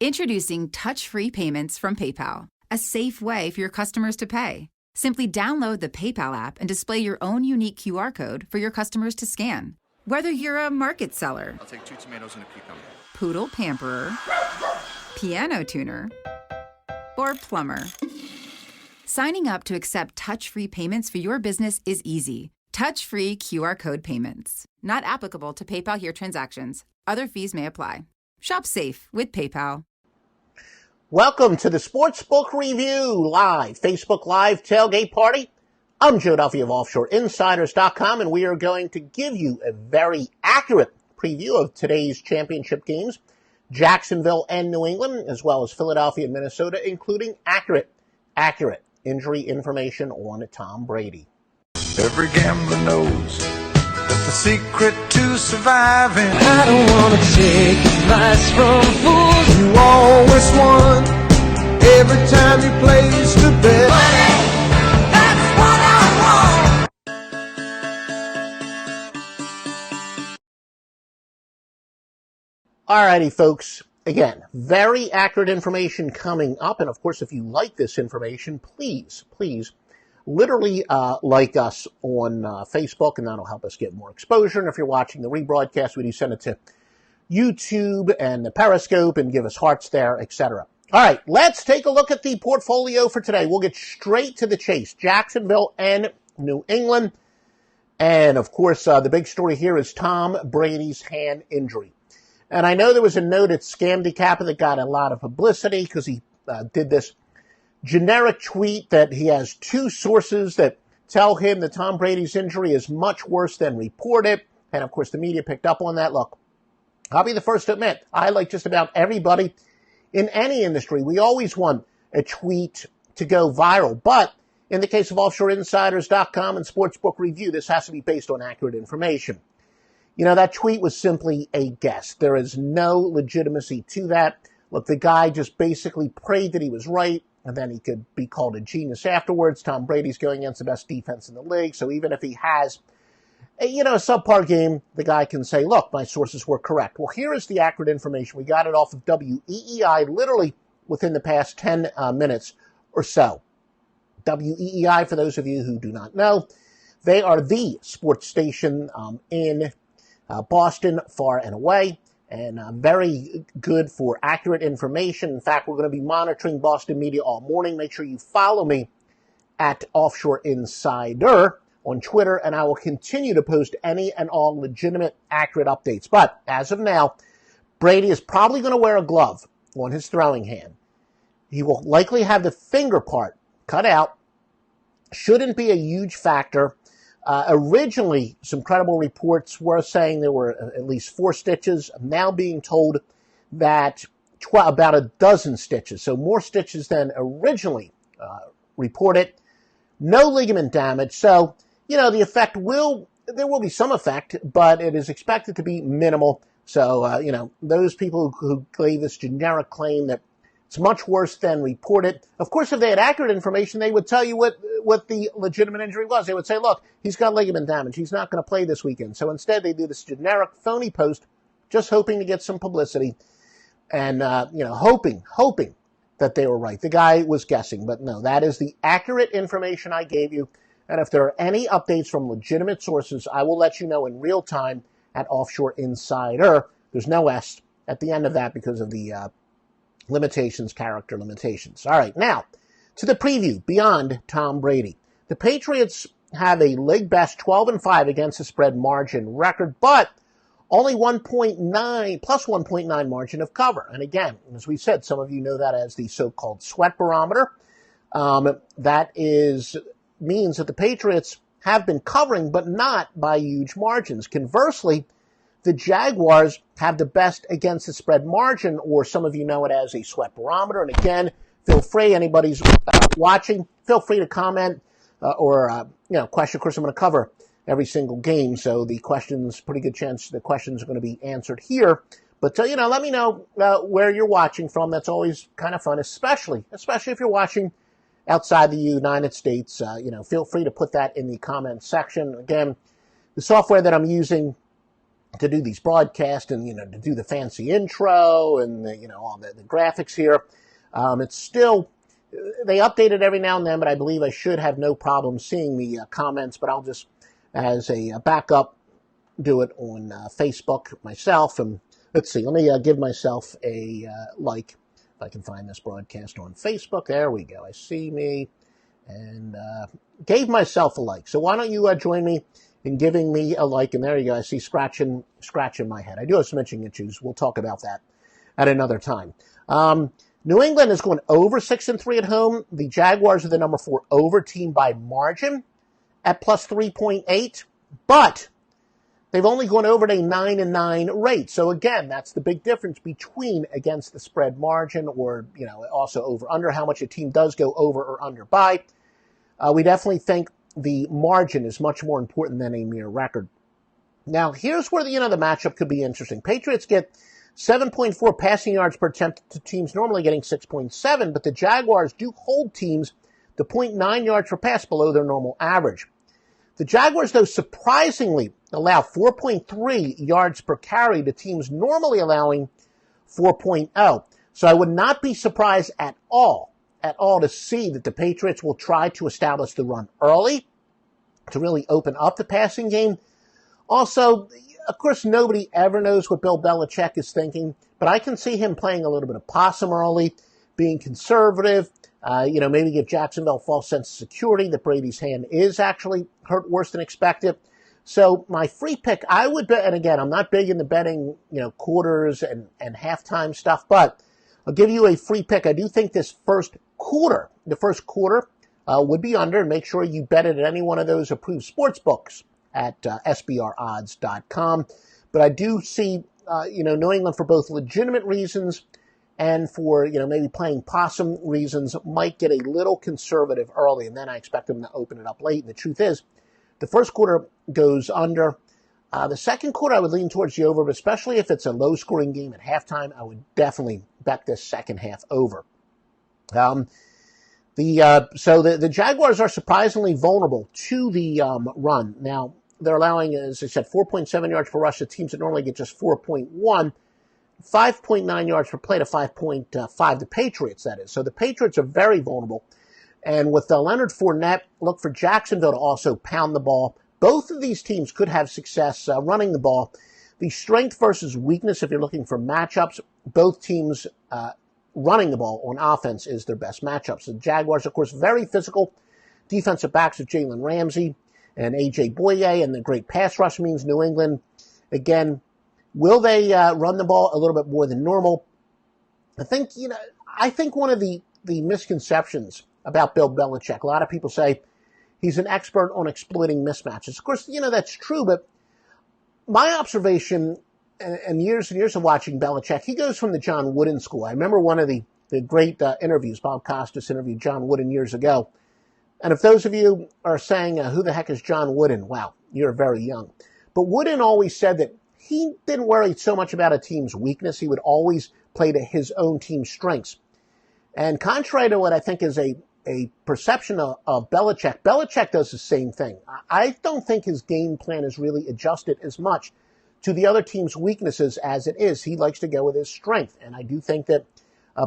Introducing touch-free payments from PayPal, a safe way for your customers to pay. Simply download the PayPal app and display your own unique QR code for your customers to scan. Whether you're a market seller, I'll take 2 tomatoes and a cucumber, poodle pamperer, piano tuner, or plumber. Signing up to accept touch-free payments for your business is easy. Touch-free QR code payments. Not applicable to PayPal Here transactions. Other fees may apply. Shop safe with PayPal. Welcome to the Sportsbook Review Live, Facebook Live Tailgate Party. I'm Joe Duffy of OffshoreInsiders.com, and we are going to give you a very accurate preview of today's championship games, Jacksonville and New England, as well as Philadelphia and Minnesota, including accurate injury information on Tom Brady. Every gambler knows that the secret to surviving. I don't want to take advice from fools. You always won every time you placed a bet. Money, that's what I want. Alrighty, folks. Again, very accurate information coming up. And of course, if you like this information, please, literally like us on Facebook, and that'll help us get more exposure. And if you're watching the rebroadcast, we do send it to YouTube and the Periscope and give us hearts there, etc. All right, let's take a look at the portfolio for today. We'll get straight to the chase. Jacksonville and New England. And of course, the big story here is Tom Brady's hand injury. And I know there was a note at Handicapper that got a lot of publicity because he did this generic tweet that he has 2 sources that tell him that Tom Brady's injury is much worse than reported. And of course, the media picked up on that. Look, I'll be the first to admit, I, like just about everybody in any industry, we always want a tweet to go viral. But in the case of OffshoreInsiders.com and Sportsbook Review, this has to be based on accurate information. You know, that tweet was simply a guess. There is no legitimacy to that. Look, the guy just basically prayed that he was right, and then he could be called a genius afterwards. Tom Brady's going against the best defense in the league, so even if he has a subpar game, the guy can say, look, my sources were correct. Well, here is the accurate information. We got it off of WEEI literally within the past 10 minutes or so. WEEI, for those of you who do not know, they are the sports station in Boston, far and away, and very good for accurate information. In fact, we're going to be monitoring Boston media all morning. Make sure you follow me at Offshore Insider on Twitter, and I will continue to post any and all legitimate, accurate updates. But as of now, Brady is probably going to wear a glove on his throwing hand. He will likely have the finger part cut out. Shouldn't be a huge factor. Originally, some credible reports were saying there were at least 4 stitches. I'm now being told that about a dozen stitches, so more stitches than originally reported. No ligament damage, so, the effect there will be some effect, but it is expected to be minimal. So, those people who gave this generic claim that it's much worse than reported. Of course, if they had accurate information, they would tell you what the legitimate injury was. They would say, look, he's got ligament damage. He's not going to play this weekend. So instead, they do this generic phony post, just hoping to get some publicity and, hoping that they were right. The guy was guessing, but no, that is the accurate information I gave you. And if there are any updates from legitimate sources, I will let you know in real time at Offshore Insider. There's no S at the end of that because of the character limitations. All right, now to the preview beyond Tom Brady. The Patriots have a league best 12-5 against the spread margin record, but only plus 1.9 margin of cover. And again, as we said, some of you know that as the so-called sweat barometer. That means that the Patriots have been covering, but not by huge margins. Conversely, the Jaguars have the best against the spread margin, or some of you know it as a sweat barometer. And again, feel free, anybody's watching, feel free to comment or question. Of course, I'm going to cover every single game, so the questions, pretty good chance the questions are going to be answered here. But, let me know where you're watching from. That's always kind of fun, especially if you're watching outside the United States. Feel free to put that in the comment section. Again, the software that I'm using to do these broadcasts and, to do the fancy intro and, all the graphics here. It's still, they update it every now and then, but I believe I should have no problem seeing the comments, but I'll just, as a backup, do it on Facebook myself. And let's see, let me give myself a like, if I can find this broadcast on Facebook. There we go. I see me and gave myself a like. So why don't you join me in giving me a like? And there you go. I see scratching my head. I do have some itching issues. We'll talk about that at another time. New England is going over 6-3 at home. The Jaguars are the number 4 over team by margin at plus 3.8, but they've only gone over at a 9-9 rate. So again, that's the big difference between against the spread margin or, also over under, how much a team does go over or under by. We definitely think the margin is much more important than a mere record. Now, here's where the matchup could be interesting. Patriots get 7.4 passing yards per attempt to teams normally getting 6.7, but the Jaguars do hold teams to 0.9 yards per pass below their normal average. The Jaguars, though, surprisingly allow 4.3 yards per carry to teams normally allowing 4.0. So I would not be surprised at all to see that the Patriots will try to establish the run early to really open up the passing game. Also, of course, nobody ever knows what Bill Belichick is thinking, but I can see him playing a little bit of possum early, being conservative, maybe give Jacksonville a false sense of security that Brady's hand is actually hurt worse than expected. So my free pick, I would bet, and again, I'm not big into betting, quarters and halftime stuff, but I'll give you a free pick. I do think the first quarter would be under, and make sure you bet it at any one of those approved sports books at sbrodds.com. But I do see, New England, for both legitimate reasons and for, maybe playing possum reasons, might get a little conservative early, and then I expect them to open it up late. And the truth is, the first quarter goes under. The second quarter, I would lean towards the over, but especially if it's a low-scoring game at halftime, I would definitely bet this second half over. So the Jaguars are surprisingly vulnerable to the run. Now, they're allowing, as I said, 4.7 yards per rush to teams that normally get just 4.1, 5.9 yards per play to 5.5 the Patriots, that is. So the Patriots are very vulnerable. And with Leonard Fournette, look for Jacksonville to also pound the ball. Both of these teams could have success running the ball. The strength versus weakness, if you're looking for matchups, both teams running the ball on offense is their best matchups. The Jaguars, of course, very physical defensive backs of Jalen Ramsey and A.J. Boye, and the great pass rush means New England. Again, will they run the ball a little bit more than normal? I think one of the misconceptions about Bill Belichick, a lot of people say he's an expert on exploiting mismatches. Of course, that's true, but my observation and years of watching Belichick, he goes from the John Wooden school. I remember one of the great interviews, Bob Costas interviewed John Wooden years ago. And if those of you are saying, who the heck is John Wooden? Wow, you're very young. But Wooden always said that he didn't worry so much about a team's weakness. He would always play to his own team's strengths. And contrary to what I think is a perception of Belichick, Belichick does the same thing. I don't think his game plan is really adjusted as much to the other team's weaknesses as it is. He likes to go with his strength. And I do think that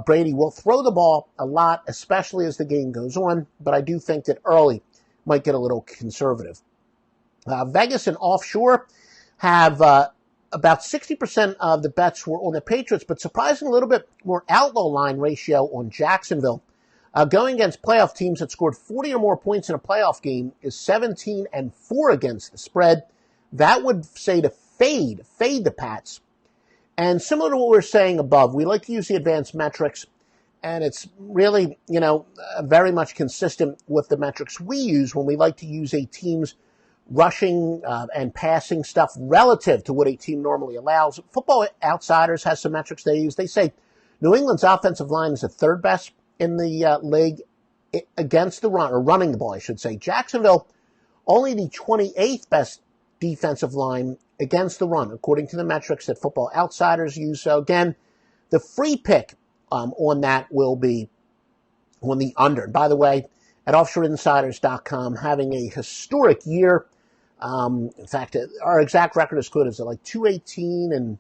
Brady will throw the ball a lot, especially as the game goes on. But I do think that early might get a little conservative. Vegas and offshore have about 60% of the bets were on the Patriots, but surprisingly a little bit more outlaw line ratio on Jacksonville. Going against playoff teams that scored 40 or more points in a playoff game is 17-4 against the spread. That would say to fade the Pats. And similar to what we were saying above, we like to use the advanced metrics, and it's really, very much consistent with the metrics we use when we like to use a team's rushing and passing stuff relative to what a team normally allows. Football Outsiders has some metrics they use. They say New England's offensive line is the third best in the league against the run, or running the ball, I should say. Jacksonville, only the 28th best defensive line against the run, according to the metrics that Football Outsiders use. So again, the free pick on that will be on the under. And by the way, at offshoreinsiders.com, having a historic year. In fact, our exact record is good. Is it like 218 and,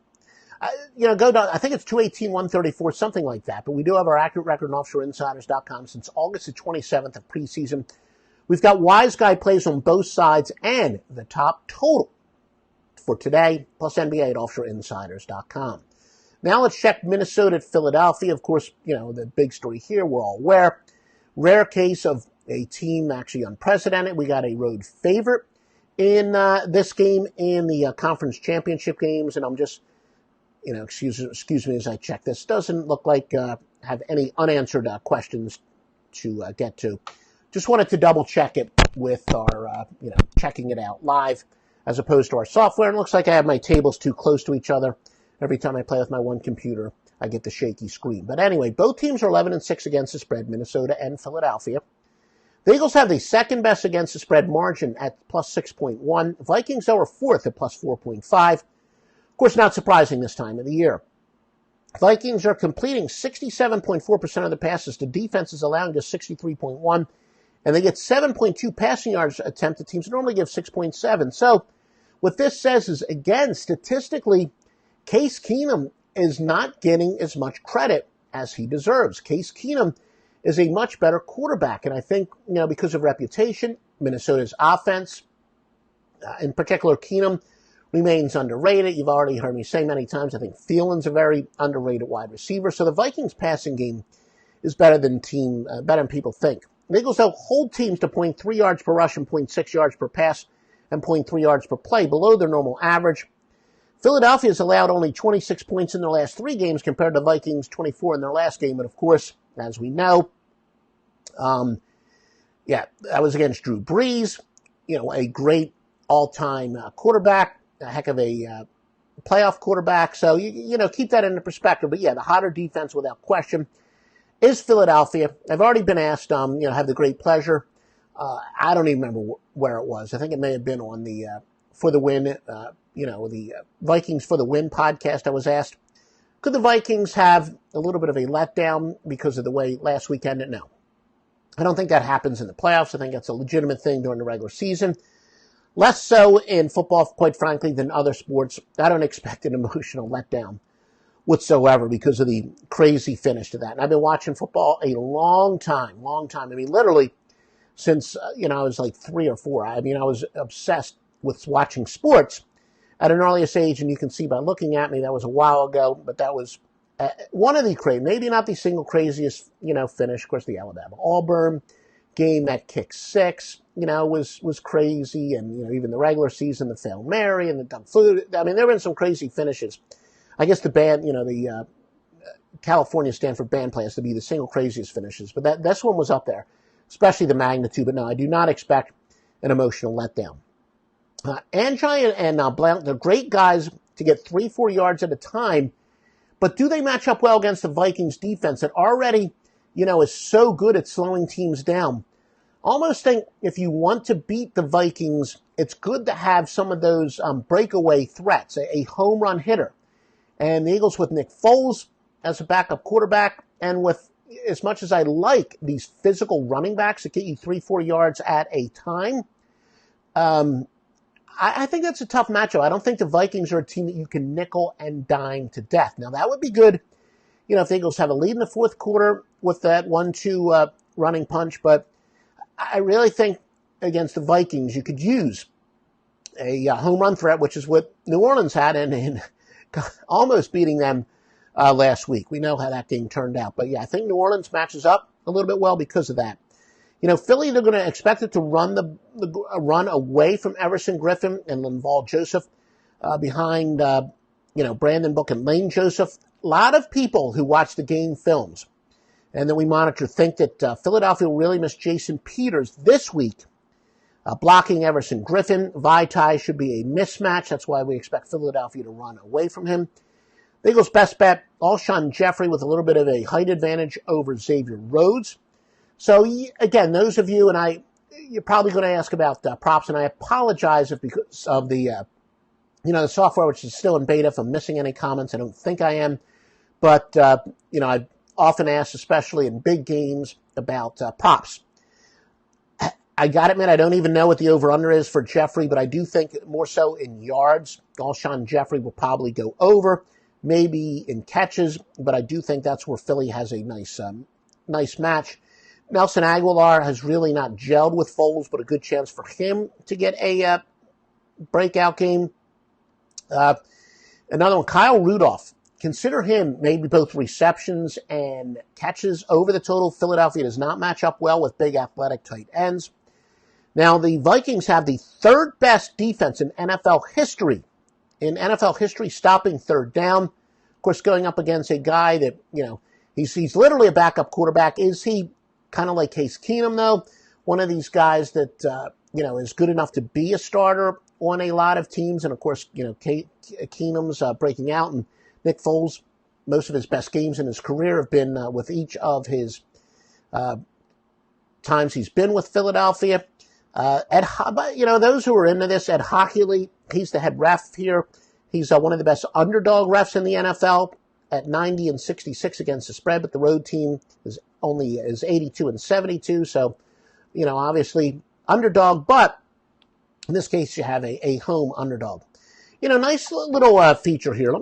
go down. I think it's 218, 134, something like that. But we do have our accurate record on offshoreinsiders.com since August the 27th of preseason. We've got Wise Guy plays on both sides and the top total for today, plus NBA at offshoreinsiders.com. Now let's check Minnesota at Philadelphia. Of course, the big story here, we're all aware. Rare case of a team actually unprecedented. We got a road favorite in this game in the conference championship games, and I'm just, excuse me as I check this. Doesn't look like have any unanswered questions to get to. Just wanted to double check it with our, checking it out live as opposed to our software. And it looks like I have my tables too close to each other. Every time I play with my one computer, I get the shaky screen. But anyway, both teams are 11-6 against the spread, Minnesota and Philadelphia. The Eagles have the second best against the spread margin at plus 6.1. Vikings, though, are fourth at plus 4.5. Of course, not surprising this time of the year. Vikings are completing 67.4% of the passes to defenses, allowing just 63.1. And they get 7.2 passing yards attempted. Teams normally give 6.7. So what this says is, again, statistically, Case Keenum is not getting as much credit as he deserves. Case Keenum is a much better quarterback. And I think, because of reputation, Minnesota's offense, in particular Keenum, remains underrated. You've already heard me say many times, I think Thielen's a very underrated wide receiver. So the Vikings passing game is better than people think. The Eagles, though, hold teams to 0.3 yards per rush and 0.6 yards per pass and 0.3 yards per play, below their normal average. Philadelphia has allowed only 26 points in their last 3 games compared to Vikings 24 in their last game. And, of course, as we know, that was against Drew Brees, a great all-time quarterback, a heck of a playoff quarterback. So, keep that into perspective. But, the hotter defense without question is Philadelphia. I've already been asked, have the great pleasure. I don't even remember where it was. I think it may have been on the For the Win, the Vikings For the Win podcast. I was asked, could the Vikings have a little bit of a letdown because of the way last week ended? No. I don't think that happens in the playoffs. I think that's a legitimate thing during the regular season. Less so in football, quite frankly, than other sports. I don't expect an emotional letdown whatsoever because of the crazy finish to that. And I've been watching football a long time. I mean, literally since, I was like 3 or 4. I was obsessed with watching sports at an earliest age, and you can see by looking at me, that was a while ago, but that was one of the maybe not the single craziest, finish. Of course, the Alabama-Auburn game at kick 6, was crazy, and, even the regular season, the Hail Mary and the Dumb Food. I mean, there have been some crazy finishes. I guess the band, the California Stanford band play has to be the single craziest finishes. But this one was up there, especially the magnitude. But no, I do not expect an emotional letdown. Angi and Blount, they're great guys to get 3-4 yards at a time. But do they match up well against the Vikings defense that already, is so good at slowing teams down? Almost think if you want to beat the Vikings, it's good to have some of those breakaway threats, a home run hitter. And the Eagles with Nick Foles as a backup quarterback, and with, as much as I like these physical running backs that get you 3-4 yards at a time, I think that's a tough matchup. I don't think the Vikings are a team that you can nickel and dime to death. Now, that would be good, if the Eagles have a lead in the fourth quarter with that 1-2 running punch, but I really think against the Vikings you could use a home run threat, which is what New Orleans had, and almost beating them last week. We know how that game turned out. But, I think New Orleans matches up a little bit well because of that. Philly, they're going to expect it to run run away from Everson Griffin and Linval Joseph behind, Brandon Book and Lane Joseph. A lot of people who watch the game films and that we monitor think that Philadelphia will really miss Jason Peters this week. Blocking Everson Griffin. Vitae should be a mismatch. That's why we expect Philadelphia to run away from him. The Eagles' best bet, Alshon Jeffrey with a little bit of a height advantage over Xavier Rhodes. So, again, those of you, and you're probably going to ask about props, and I apologize if because of the, the software, which is still in beta, if I'm missing any comments. I don't think I am. But, I often ask, especially in big games, about props. I gotta admit, I don't even know what the over-under is for Jeffrey, but I do think more so in yards. Alshon Jeffrey will probably go over, maybe in catches, but I do think that's where Philly has a nice match. Nelson Aguilar has really not gelled with Foles, but a good chance for him to get a breakout game. Another one, Kyle Rudolph. Consider him maybe both receptions and catches over the total. Philadelphia does not match up well with big athletic tight ends. Now, the Vikings have the third best defense in NFL history. In NFL history, stopping third down. Of course, going up against a guy that, he's literally a backup quarterback. Is he kind of like Case Keenum, though? One of these guys that, is good enough to be a starter on a lot of teams. And, of course, Keenum's breaking out. And Nick Foles, most of his best games in his career have been with each of his times he's been with Philadelphia. Those who are into this, Ed Hockley, he's the head ref here. He's one of the best underdog refs in the NFL at 90-66 against the spread, but the road team is 82-72. So, obviously underdog, but in this case you have a home underdog. Nice little feature here.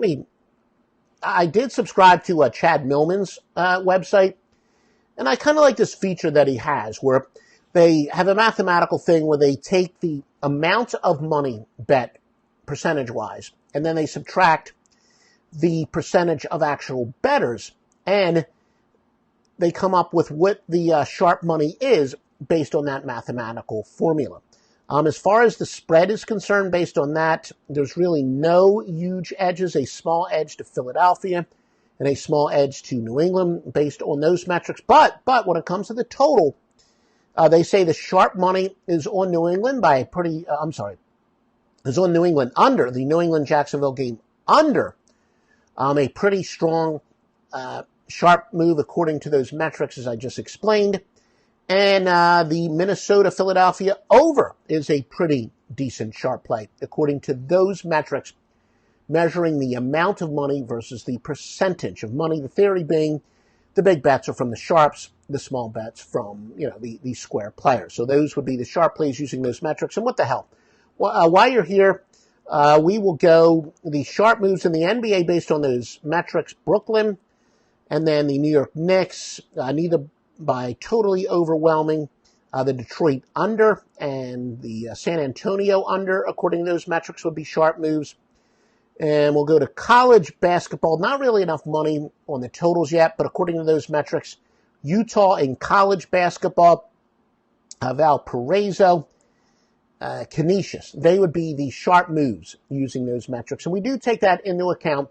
I did subscribe to Chad Millman's website, and I kind of like this feature that he has where they have a mathematical thing where they take the amount of money bet percentage-wise, and then they subtract the percentage of actual bettors, and they come up with what the sharp money is based on that mathematical formula. As far as the spread is concerned, based on that, there's really no huge edges, a small edge to Philadelphia and a small edge to New England based on those metrics. But when it comes to the total, they say the sharp money is on New England by is on New England under the New England-Jacksonville game under a pretty strong sharp move according to those metrics as I just explained. And the Minnesota-Philadelphia over is a pretty decent sharp play, according to those metrics, measuring the amount of money versus the percentage of money. The theory being the big bets are from the sharps, the small bets from, the square players. So those would be the sharp plays using those metrics. And what the hell? Well, while you're here, we will go the sharp moves in the NBA based on those metrics. Brooklyn and then the New York Knicks, neither by totally overwhelming, the Detroit under and the San Antonio under, according to those metrics, would be sharp moves. And we'll go to college basketball. Not really enough money on the totals yet, but according to those metrics, Utah in college basketball, Valparaiso, Canisius, they would be the sharp moves using those metrics. And we do take that into account.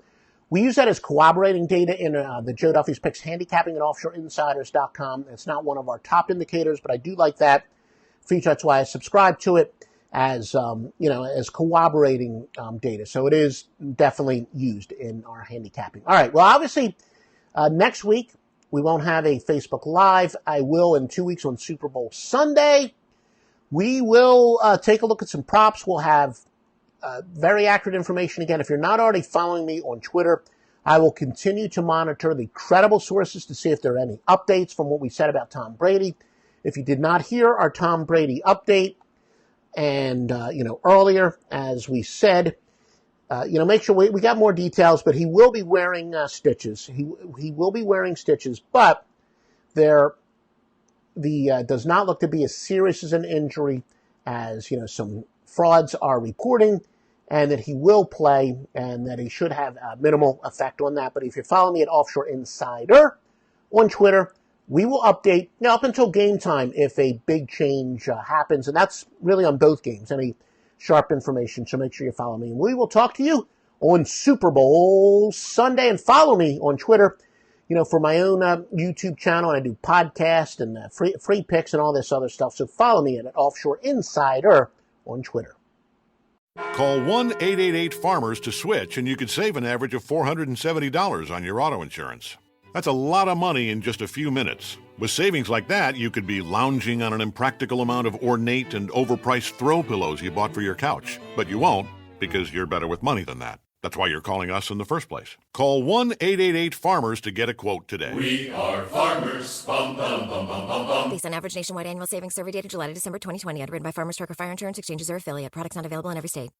We use that as corroborating data in the Joe Duffy's Picks Handicapping at OffshoreInsiders.com. It's not one of our top indicators, but I do like that feature. That's why I subscribe to it as as corroborating data. So it is definitely used in our handicapping. All right. Well, obviously, next week we won't have a Facebook Live. I will in 2 weeks on Super Bowl Sunday. We will take a look at some props. We'll have very accurate information. Again, if you're not already following me on Twitter, I will continue to monitor the credible sources to see if there are any updates from what we said about Tom Brady. If you did not hear our Tom Brady update, and, earlier, as we said, make sure we got more details, but he will be wearing stitches. He will be wearing stitches, but does not look to be as serious as an injury as, some frauds are reporting, and that he will play and that he should have a minimal effect on that. But if you follow me at Offshore Insider on Twitter, we will update up until game time if a big change happens, and that's really on both games, any sharp information, so make sure you follow me. And we will talk to you on Super Bowl Sunday, and follow me on Twitter, for my own YouTube channel, and I do podcasts and free picks and all this other stuff, so follow me at Offshore Insider on Twitter. Call 1-888-FARMERS to switch, and you could save an average of $470 on your auto insurance. That's a lot of money in just a few minutes. With savings like that, you could be lounging on an impractical amount of ornate and overpriced throw pillows you bought for your couch. But you won't, because you're better with money than that. That's why you're calling us in the first place. Call 1-888-FARMERS to get a quote today. We are farmers. Bum, bum, bum, bum, bum, bum. Based on average nationwide annual savings survey data July to December 2020. Underwritten by Farmers Trucker Fire Insurance Exchanges or affiliate. Products not available in every state.